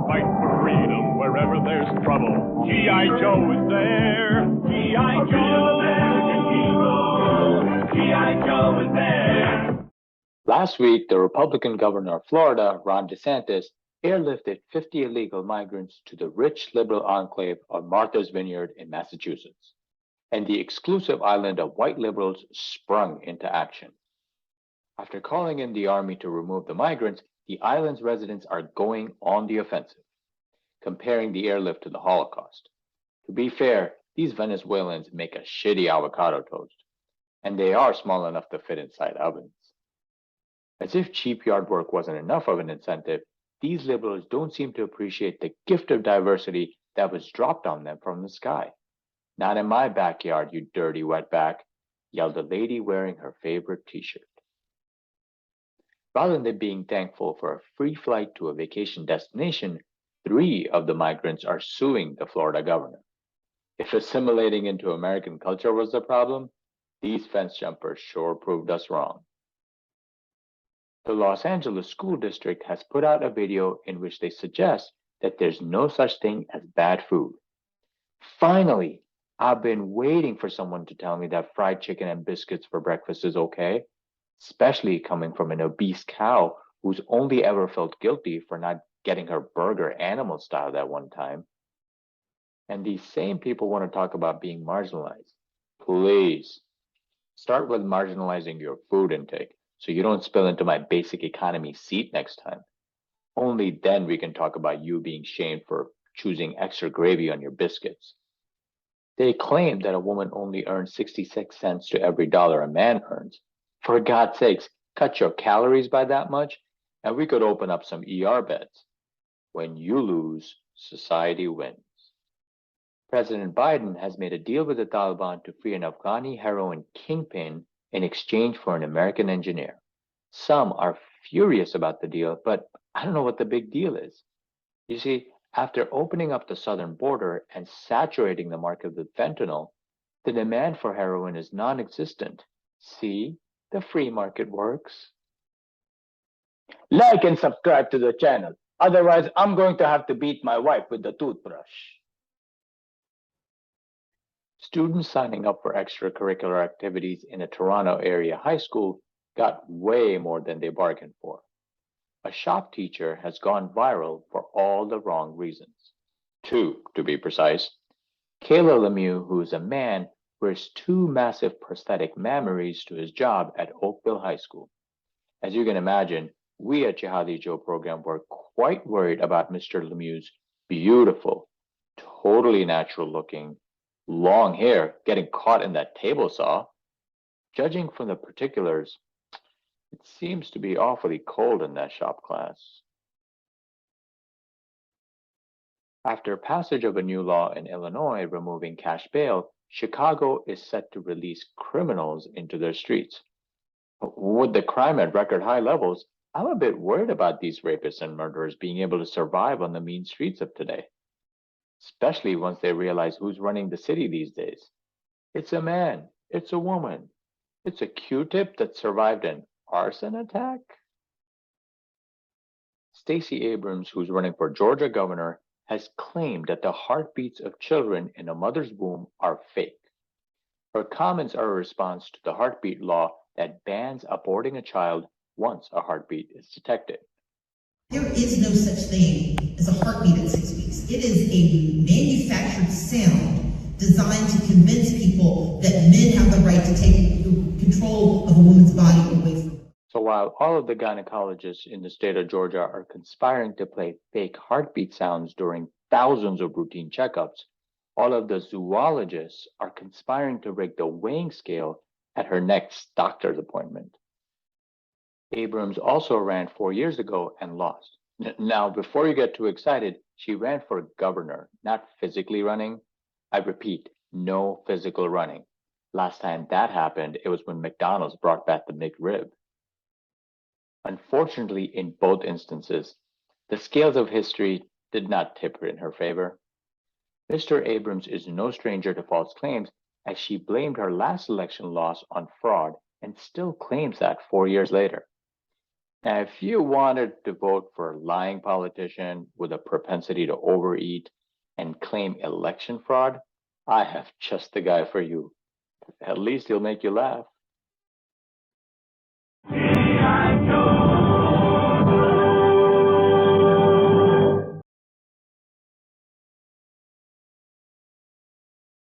fight for freedom wherever there's trouble. G.I. Joe is there. G.I. Joe, American hero. G.I. Joe is there. Last week, the Republican governor of Florida, Ron DeSantis, airlifted 50 illegal migrants to the rich liberal enclave of Martha's Vineyard in Massachusetts, and the exclusive island of white liberals sprung into action. After calling in the army to remove the migrants, the island's residents are going on the offensive, comparing the airlift to the Holocaust. To be fair, these Venezuelans make a shitty avocado toast, and they are small enough to fit inside ovens. As if cheap yard work wasn't enough of an incentive, these liberals don't seem to appreciate the gift of diversity that was dropped on them from the sky. "Not in my backyard, you dirty wetback," yelled a lady wearing her favorite t-shirt. Rather than being thankful for a free flight to a vacation destination, 3 of the migrants are suing the Florida governor. If assimilating into American culture was the problem, these fence jumpers sure proved us wrong. The Los Angeles School District has put out a video in which they suggest that there's no such thing as bad food. Finally, I've been waiting for someone to tell me that fried chicken and biscuits for breakfast is okay, especially coming from an obese cow who's only ever felt guilty for not getting her burger animal style that one time. And these same people want to talk about being marginalized. Please, start with marginalizing your food intake so you don't spill into my basic economy seat next time. Only then we can talk about you being shamed for choosing extra gravy on your biscuits. They claim that a woman only earns 66 cents to every dollar a man earns. For God's sakes, cut your calories by that much, and we could open up some ER beds. When you lose, society wins. President Biden has made a deal with the Taliban to free an Afghani heroin kingpin in exchange for an American engineer. Some are furious about the deal, but I don't know what the big deal is. You see, after opening up the southern border and saturating the market with fentanyl, the demand for heroin is non-existent. See, the free market works. Like and subscribe to the channel. Otherwise, I'm going to have to beat my wife with the toothbrush. Students signing up for extracurricular activities in a Toronto area high school got way more than they bargained for. A shop teacher has gone viral for all the wrong reasons. 2, to be precise. Kayla Lemieux, who is a man, wears 2 massive prosthetic mammaries to his job at Oakville High School. As you can imagine, we at Jihad Joe program were quite worried about Mr. Lemieux's beautiful, totally natural looking, long hair getting caught in that table saw. Judging from the particulars, it seems to be awfully cold in that shop class. After passage of a new law in Illinois removing cash bail, Chicago is set to release criminals into their streets. With the crime at record high levels, I'm a bit worried about these rapists and murderers being able to survive on the mean streets of today, especially once they realize who's running the city these days. It's a man, it's a woman, it's a Q-tip that survived an arson attack. Stacey Abrams, who's running for Georgia governor, has claimed that the heartbeats of children in a mother's womb are fake. Her comments are a response to the heartbeat law that bans aborting a child once a heartbeat is detected. There is no such thing as a heartbeat at 6 weeks. It is a manufactured sound designed to convince people that men have the right to take control of a woman's body away from them. So while all of the gynecologists in the state of Georgia are conspiring to play fake heartbeat sounds during thousands of routine checkups, all of the zoologists are conspiring to rig the weighing scale at her next doctor's appointment. Abrams also ran 4 years ago and lost. Now, before you get too excited, she ran for governor, not physically running. I repeat, no physical running. Last time that happened, it was when McDonald's brought back the McRib. Unfortunately, in both instances, the scales of history did not tip her in her favor. Mr. Abrams is no stranger to false claims, as she blamed her last election loss on fraud and still claims that 4 years later. Now, if you wanted to vote for a lying politician with a propensity to overeat and claim election fraud, I have just the guy for you. At least he'll make you laugh.